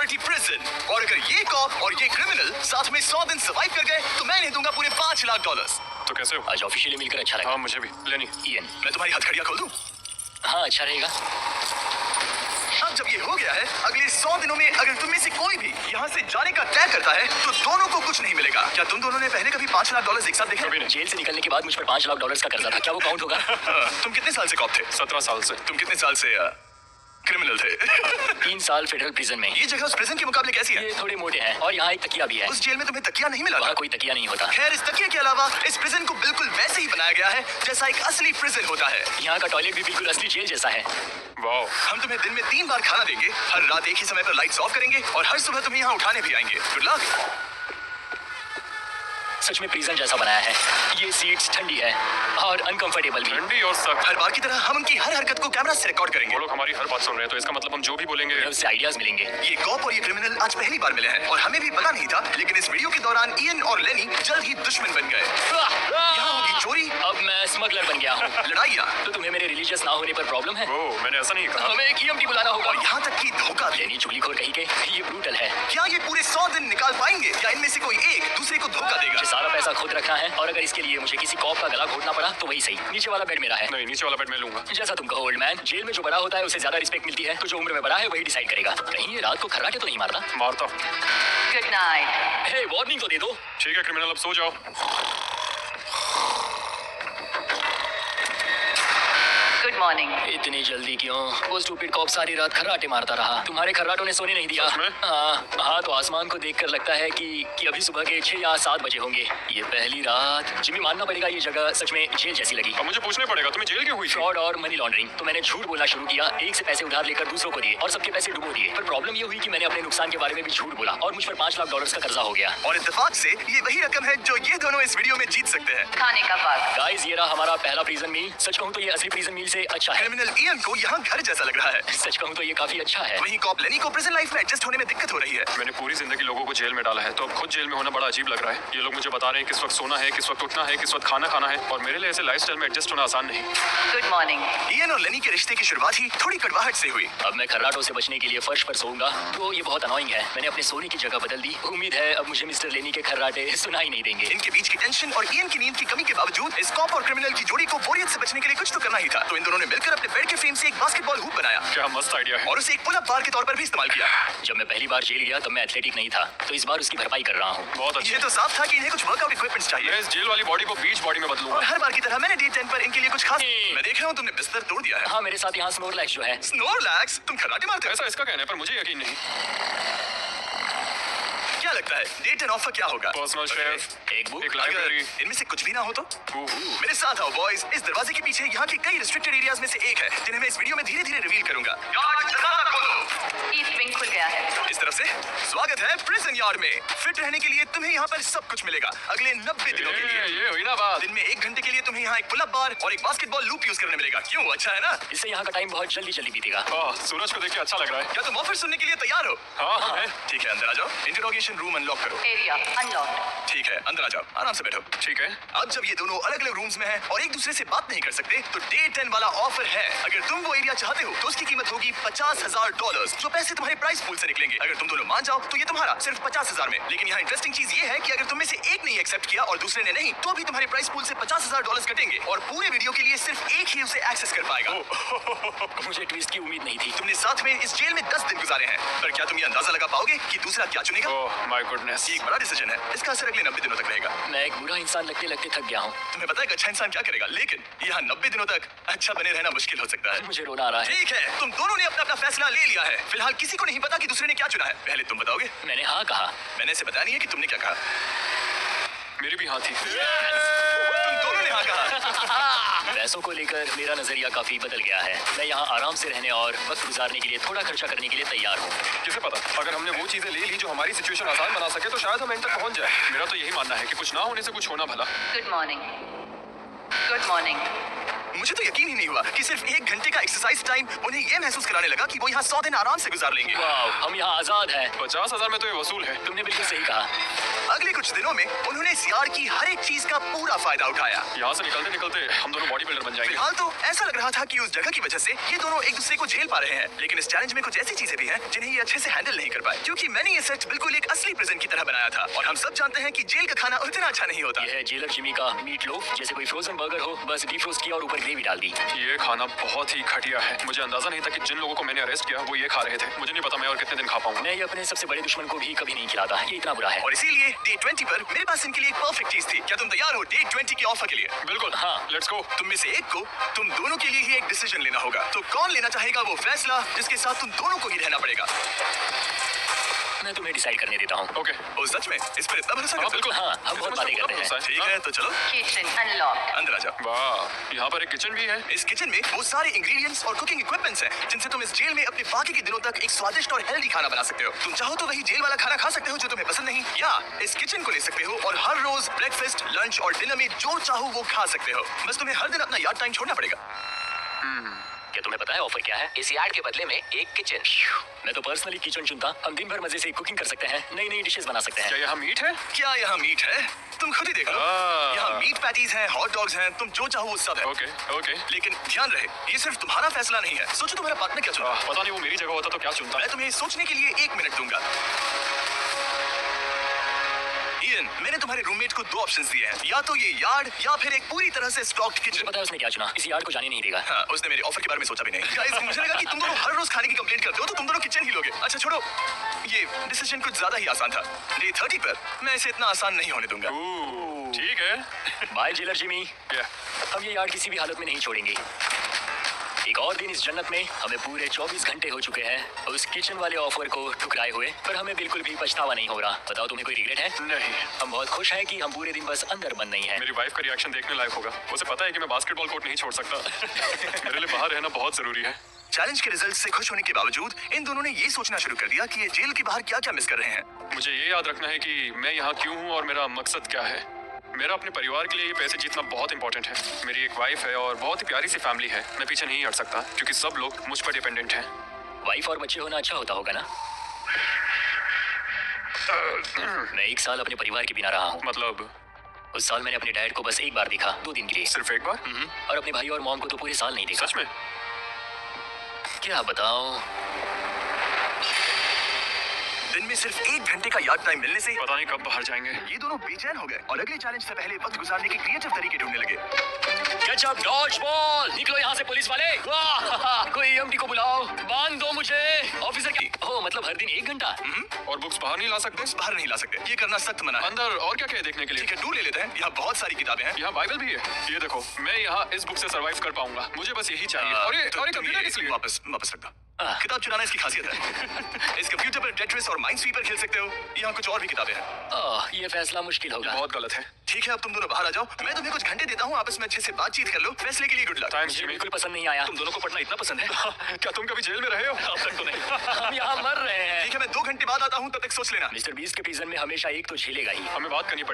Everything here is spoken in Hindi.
Security prison. और अगर ये कॉप और ये क्रिमिनल साथ में 100 दिन सर्वाइव कर गए तो मैं इन्हें दूंगा पूरे $5 लाख। तो कैसे हो? आज ऑफिशियली मिलकर अच्छा लगा। हाँ मुझे भी। लेनी इयन, मैं तुम्हारी हथकड़ियां खोल दूं? हाँ अच्छा रहेगा। अब जब ये हो गया है, अगले 100 दिनों में अगर तुम में से कोई भी यहाँ से जाने का तय करता है तो दोनों को कुछ नहीं मिलेगा। क्या तुम दोनों ने पहले कभी $5 लाख एक साथ देखे? कभी नहीं। जेल से निकलने के बाद मुझ पर $5 लाख का कर्जा था, क्या वो काउंट होगा? तुम कितने साल से कॉप थे? 17 साल से। तुम कितने साल से क्रिमिनल थे? 3 साल फेडरल प्रिजन में। ये जगह उस प्रिजन के मुकाबले कैसी है? ये थोड़े मोटे हैं और यहाँ एक तकिया भी है। उस जेल में तुम्हें तकिया नहीं मिला? वहाँ कोई तकिया नहीं होता। खैर, इस तकिया के अलावा इस प्रिजन को बिल्कुल वैसे ही बनाया गया है जैसा एक असली प्रिजन होता है। यहाँ का टॉयलेट भी बिल्कुल असली जेल जैसा है। वाओ। हम तुम्हें दिन में 3 बार खाना देंगे, हर रात एक ही समय पर लाइट्स ऑफ करेंगे और हर सुबह तुम्हें यहाँ उठाने भी आएंगे। Good luck. सच में प्रिजन जैसा बनाया है। ये सीट्स ठंडी है और अनकंफर्टेबल भी। ठंडी और सख्त। हर बार की तरह हम उनकी हर हरकत को कैमरा से रिकॉर्ड करेंगे। वो लोग हमारी हर बात सुन रहे हैं तो इसका मतलब हम जो भी बोलेंगे उससे आइडियाज मिलेंगे। ये कॉप और ये क्रिमिनल आज पहली बार मिले हैं और हमें भी पता नहीं था, लेकिन इस वीडियो के दौरान इयन और लेनी जल्द ही दुश्मन बन गए। यहाँ होगी चोरी। अब मैं स्मगलर बन गया हूँ। लड़ाइयाँ। तो तुम्हें मेरे रिलीजियस ना होने पर प्रॉब्लम है? ओ, मैंने ऐसा नहीं कहा। हमें एक EMT बुलाना होगा। और यहाँ तक कि धोखा भी। लेनी चुगलीखोर कहीं के, ये ब्रूटल है। क्या ये पूरे 100 दिन निकाल पाएंगे या इनमें से कोई एक दूसरे को धोखा देगा? मुझे सारा पैसा खुद रखना है और अगर इसके लिए मुझे किसी कॉप का गला घोटना पड़ा तो वही सही। नीचे वाला बेड मेरा है। नहीं, नीचे वाला बेड मैं लूंगा। जैसा तुम कहो ओल्ड मैन। जेल में जो बड़ा होता है उसे ज्यादा रिस्पेक्ट मिलती है, तो जो उम्र में बड़ा है वही डिसाइड करेगा। कहीं ये रात को खर्राटे तो नहीं मारता? मारता। Good night. हे, वार्निंग तो दे दो। ठीक है क्रिमिनल, अब सो जाओ। Good morning. इतनी जल्दी क्यों? वो स्टूपिड कॉप सारी रात खर्राटे मारता रहा। तुम्हारे खर्राटों ने सोने नहीं दिया। सच में? हाँ, तो आसमान को देखकर लगता है कि अभी सुबह के 6 या 7 बजे होंगे। ये पहली रात। जिम्मी, मानना पड़ेगा ये जगह सच में जेल जैसी लगी। अब मुझे पूछना पड़ेगा तुम्हें जेल क्यों हुई थी? फ्रॉड और मनी लॉन्ड्रिंग। तो मैंने झूठ बोलना शुरू किया, एक से पैसे उधार लेकर दूसरों को दिए और सबके पैसे डुबो दिए। पर प्रॉब्लम ये हुई कि मैंने अपने नुकसान के बारे में भी झूठ बोला और मुझ पर $5 लाख का कर्जा हो गया। और इत्तेफाक से ये वही रकम है जो ये दोनों इस वीडियो में जीत सकते हैं। खाने का वक्त। गाइस, ये रहा हमारा पहला प्रिजन मील। सच कहूँ तो ये असली प्रिजन मील से अच्छा है। क्रिमिनल इयन को यहाँ घर जैसा लग रहा है। सच कहूँ तो ये काफी अच्छा है। वहीं कॉप लेनी को प्रिजन लाइफ में एडजस्ट होने में दिक्कत हो रही है। मैंने पूरी जिंदगी लोगों को जेल में डाला है तो अब खुद जेल में होना बड़ा अजीब लग रहा है। ये लोग मुझे बता रहे हैं किस वक्त सोना है, किस वक्त उठना है, किस वक्त खाना खाना है और मेरे लिए ऐसे लाइफस्टाइल में एडजस्ट होना आसान नहीं। Good morning. इयन और लेनी के रिश्ते की शुरुआत ही थोड़ी कड़वाहट से हुई। अब मैं खर्राटों से बचने के लिए फर्श पर सोऊंगा तो ये बहुत अनोइंग है। मैंने अपने सोने की जगह बदल दी। उम्मीद है अब मुझे मिस्टर लेनी के खर्राटे सुनाई नहीं देंगे। इनके बीच की टेंशन और इयन की नींद की कमी के बावजूद इस कॉप और क्रिमिनल की जोड़ी को बोरियत से बचने के लिए कुछ तो करना ही था। तो इन दोनों ने मिलकर अपने बेड के फ्रेम से एक बास्केटबॉल हूप बनाया। क्या मस्त आइडिया है। और उसे एक पुल अप बार के तौर पर भी इस्तेमाल किया। जब मैं पहली बार जेल गया तब मैं एथलेटिक नहीं था, तो इस बार उसकी भरपाई कर रहा हूँ। बहुत अच्छा। ये तो साफ था कि इन्हें कुछ वर्कआउट इक्विपमेंट्स चाहिए। मैं इस जेल वाली बॉडी को बीच बॉडी में बदलूंगा। और हर बार की तरह मैंने डे 10 पर इनके लिए कुछ खास। मैं देख रहा हूँ तुमने बिस्तर तोड़ दिया है। हाँ, मेरे साथ यहाँ स्नोरलैक्स जो है। स्नोरलैक्स? तुम खर्राटे मारते हो? ऐसा इसका कहना है पर मुझे यकीन नहीं। क्या लगता है डे 10 ऑफ का क्या होगा? पर्सनल शेफ, एक बुक। एक अगर लाइब्रेरी। इनमें से कुछ भी ना हो तो? मेरे साथ आओ बॉयज। इस दरवाजे के पीछे यहाँ के कई रिस्ट्रिक्टेड एरियाज में से एक है जिन्हें मैं इस वीडियो में धीरे धीरे रिवील करूंगा। ईस्ट विंग खुल गया है। इस तरफ से स्वागत है प्रिजन यार्ड में। फिट रहने के लिए तुम्हें यहाँ पर सब कुछ मिलेगा अगले 90 दिनों के लिए। ये हुई ना बात। दिन में 1 घंटे के लिए तुम्हें यहाँ एक पुल अप बार और एक बास्केटबॉल लूप यूज करने मिलेगा। क्यों, अच्छा है ना? इससे यहाँ का टाइम बहुत जल्दी जल्दी बीतेगा। सूरज को देख के अच्छा लग रहा है। क्या तुम ऑफर सुनने के लिए तैयार हो? हाँ है। ठीक है, अंदर आ जाओ। इंटरोगेशन रूम अनलॉक करो। Area unlocked. ठीक है, अंदर आ जाओ, आराम से बैठो। ठीक है। अब जब ये दोनों अलग अलग रूम्स में हैं और एक दूसरे से बात नहीं कर सकते तो डे 10 वाला ऑफर है। अगर तुम वो एरिया चाहते हो तो उसकी कीमत होगी $50,000, जो पैसे तुम्हारे प्राइस पूल से निकलेंगे। अगर तुम दोनों मान जाओ तो ये तुम्हारा सिर्फ 50,000 में। लेकिन यहाँ इंटरेस्टिंग चीज ये है कि अगर तुम में से एक ने एक्सेप्ट किया और दूसरे ने नहीं, तो भी तुम्हारे प्राइस पूल से $50,000 कटेंगे और पूरे वीडियो के लिए सिर्फ एक ही उसे एक्सेस कर पाएगा। मुझे ट्विस्ट की उम्मीद नहीं थी। तुमने साथ में इस जेल में 10 दिन गुजारे हैं, पर क्या तुम ये अंदाजा लगा पाओगे कि दूसरा क्या चुनेगा? Oh my goodness. ये एक बड़ा डिसीजन है। इसका असर अगले 90 दिनों तक रहेगा। मैं एक बुरा इंसान लगते लगते थक गया हूँ। तुम्हें पता है कि अच्छा इंसान क्या करेगा, लेकिन यहाँ 90 दिनों तक अच्छा बने रहना मुश्किल हो सकता है। मुझे रोना आ रहा है। ठीक है, तुम दोनों ने अपना अपना फैसला ले लिया है। फिलहाल किसी को नहीं पता कि दूसरे ने क्या चुना है। पहले तुम बताओगे? मैंने हाँ कहा। मैंने इसे बताया नहीं है कि तुमने क्या कहा। मेरी भी हाँ थी। तुम दोनों ने हाँ कहा। पैसों को लेकर मेरा नजरिया काफी बदल गया है। मैं यहाँ आराम से रहने और वक्त गुजारने के लिए थोड़ा खर्चा करने के लिए तैयार हूँ। किसे पता, अगर हमने वो चीजें ले ली जो हमारी सिचुएशन आसान बना सके तो शायद हम एंड तक पहुंच जाए। मेरा तो यही मानना है कि कुछ ना होने से कुछ होना भला। Good morning. Good morning. मुझे तो यकीन ही नहीं हुआ कि सिर्फ 1 घंटे का एक्सरसाइज टाइम उन्हें ये महसूस कराने लगा कि वो यहाँ 100 दिन आराम से गुजार लेंगे। वाह, हम यहाँ आजाद हैं। है। 50,000 में तो ये वसूल है। तुमने बिल्कुल सही कहा। अगले कुछ दिनों में उन्होंने इस यार्ड की हर एक चीज का पूरा फायदा उठाया। यहाँ से निकलते निकलते हम दोनों बॉडी बिल्डर बन जाएंगे। फिलहाल तो ऐसा लग रहा था कि उस जगह की वजह से ये दोनों एक दूसरे को झेल पा रहे हैं, लेकिन इस चैलेंज में कुछ ऐसी चीजें भी हैं जिन्हें ये अच्छे से हैंडल नहीं कर पाए, क्योंकि मैंने ये सेट बिल्कुल एक असली प्रिजन की तरह बनाया था और हम सब जानते हैं कि जेल का खाना उतना अच्छा नहीं होता। यह है जेलर जिमी का मीट लोफ, जैसे कोई फ्रोजन बर्गर हो, बस डीफ्रोस्ट किया और ऊपर ग्रेवी डाल दी। ये खाना बहुत ही घटिया है। मुझे अंदाजा नहीं था कि जिन लोगों को मैंने अरेस्ट किया वो ये खा रहे थे। मुझे नहीं पता मैं और कितने दिन खा पाऊंगा। मैं ये अपने सबसे बड़े दुश्मन को भी कभी नहीं खिलाता, ये इतना बुरा है। और इसीलिए डे 20 पर मेरे पास इनके लिए एक परफेक्ट चीज थी। क्या तुम तैयार हो डे 20 के ऑफर के लिए? बिल्कुल, हाँ, लेट्स गो। तुम में से एक को तुम दोनों के लिए ही एक डिसीजन लेना होगा। तो कौन लेना चाहेगा वो फैसला जिसके साथ तुम दोनों को ही रहना पड़ेगा? मैं तुम्हें डिसाइड करने देता हूँ। ओके। ओ सच में इस पर इतना भरोसा हाँ, करते हो? बिल्कुल। हाँ, हम बहुत बातें करते हैं। ठीक है तो चलो Kitchen unlocked. अंदर आ जाओ। वाह, यहाँ पर एक किचन भी है। इस किचन में वो सारे इंग्रेडिएंट्स और कुकिंग इक्विपमेंट्स हैं जिनसे तुम इस जेल में अपने बाकी के दिनों तक एक स्वादिष्ट और हेल्दी खाना बना सकते हो। तुम चाहो तो वही जेल वाला खाना खा सकते हो जो तुम्हें पसंद नहीं, या इस किचन को ले सकते हो और हर रोज ब्रेकफास्ट, लंच और डिनर में जो चाहो वो खा सकते हो। बस तुम्हें हर दिन अपना यार्ड टाइम छोड़ना पड़ेगा। क्या तुम्हें पता है ऑफर क्या है? इस यार्ड के बदले में एक किचन। मैं तो पर्सनली किचन चुनता। हम दिन भर मजे से कुकिंग कर सकते हैं, नई नई डिशेस बना सकते हैं। क्या यहाँ मीट है? क्या यहाँ मीट है? तुम खुद ही देख लो। यहाँ मीट पैटीज हैं, हॉट डॉग्स हैं, तुम जो चाहो वो सब है। Okay, okay. लेकिन ध्यान रहे ये सिर्फ तुम्हारा फैसला नहीं है। सोचो तुम्हारा पार्टनर क्या चुना। पता नहीं वो मेरी जगह होता तो क्या चुनता। मैं तुम्हें सोचने के लिए 1 मिनट दूंगा। इयन, मैंने तुम्हारे रूममेट को 2 ऑप्शंस दिए हैं, या तो ये यार्ड या फिर एक पूरी तरह से स्टॉक्ड मुझे किचन। पता है उसने क्या चुना, इस यार्ड को जाने नहीं देगा। हाँ, उसने मेरे ऑफर के बारे में सोचा भी नहीं। गाइस, मुझे लगा कि तुम दोनों हर रोज खाने की कंप्लेंट करते हो तो तुम दोनों किचन ही लोगे। अच्छा छोड़ो, ये डिसीजन कुछ ज्यादा ही आसान था। डे 30 पर मैं इसे इतना आसान नहीं होने दूंगा। ठीक है। Bye jailer Jimmy. क्या? हम ये यार्ड किसी भी हालत में नहीं छोड़ेंगे। एक और दिन इस जन्नत में हमें पूरे 24 घंटे हो चुके हैं उस किचन वाले ऑफर को ठुकराए हुए, पर हमें बिल्कुल भी पछतावा नहीं हो रहा। बताओ तुम्हें कोई रिग्रेट है? नहीं। हम बहुत खुश हैं कि हम पूरे दिन बस अंदर बंद नहीं है। मेरी वाइफ का रिएक्शन देखने लायक होगा। उसे पता है कि मैं बास्केटबॉल कोर्ट नहीं छोड़ सकता। मेरे लिए बाहर रहना बहुत जरूरी है। चैलेंज के रिजल्ट से खुश होने के बावजूद इन दोनों ने ये सोचना शुरू कर दिया कि ये जेल के बाहर क्या क्या मिस कर रहे हैं। मुझे ये याद रखना है कि मैं यहाँ क्यों हूँ और मेरा मकसद क्या है। मेरा अपने परिवार के लिए ये पैसे जीतना बहुत इंपॉर्टेंट है। मेरी एक वाइफ है और बहुत ही प्यारी सी फैमिली है। मैं पीछे नहीं हट सकता क्योंकि सब लोग मुझ पर डिपेंडेंट हैं। वाइफ और बच्चे होना अच्छा होता होगा ना? मैं 1 साल अपने परिवार के बिना रहा हूँ। मतलब उस साल मैंने अपने डैड को बस एक बार देखा, 2 दिन के लिए। सिर्फ एक बार? और अपने भाई और मॉम को तो पूरे साल नहीं देखा। सच में? क्या बताऊं? दिन में सिर्फ 1 घंटे का यार्ड टाइम मिलने से पता नहीं कब बाहर जाएंगे। ये दोनों बेचैन हो गए और अगले चैलेंज से पहले वक्त गुजारने के क्रिएटिव तरीके ढूंढने लगे। गजब डॉज बॉल! निकलो यहाँ से पुलिस वाले! वाह! कोई EMT को बुलाओ, बांध दो मुझे। ऑफिसर की हो मतलब हर दिन 1 घंटा? और बुक्स बाहर नहीं ला सकते? बाहर नहीं ला सकते, ये करना सख्त मना है। अंदर और क्या क्या है देखने के लिए? ठीक है, टूर ले लेते हैं। यहाँ बहुत सारी किताबें हैं। यहाँ बाइबल भी है। ये देखो, मैं यहाँ इस बुक से सरवाइव कर पाऊंगा। मुझे बस यही चाहिए। और ये तो तुम कंप्यूटर किस लिए? वापस रख दो। किताब चुराना इसकी खासियत है। इस कंप्यूटर पर टेट्रिस और माइनस्वीपर खेल सकते हो। यहाँ कुछ और भी किताबें हैं। ये फैसला मुश्किल होगा। बहुत गलत है। ठीक है, अब तुम दोनों बाहर आ जाओ। मैं तुम्हें कुछ घंटे देता हूँ, आपस में अच्छे से बातचीत कर लो। फैसले के लिए गुड लक। मुझे बिल्कुल पसंद नहीं आया। तुम दोनों को पढ़ना इतना पसंद है? क्या तुम कभी जेल में रहे हो? अब तक तो नहीं। हम यहाँ मर रहे हैं। ठीक है, मैं 2 घंटे बाद आता हूँ, तब तक सोच लेना। मिस्टर बीस्ट के प्रिजन में हमेशा एक तो झेलेगा ही। हमें बात करनी पड़ेगी।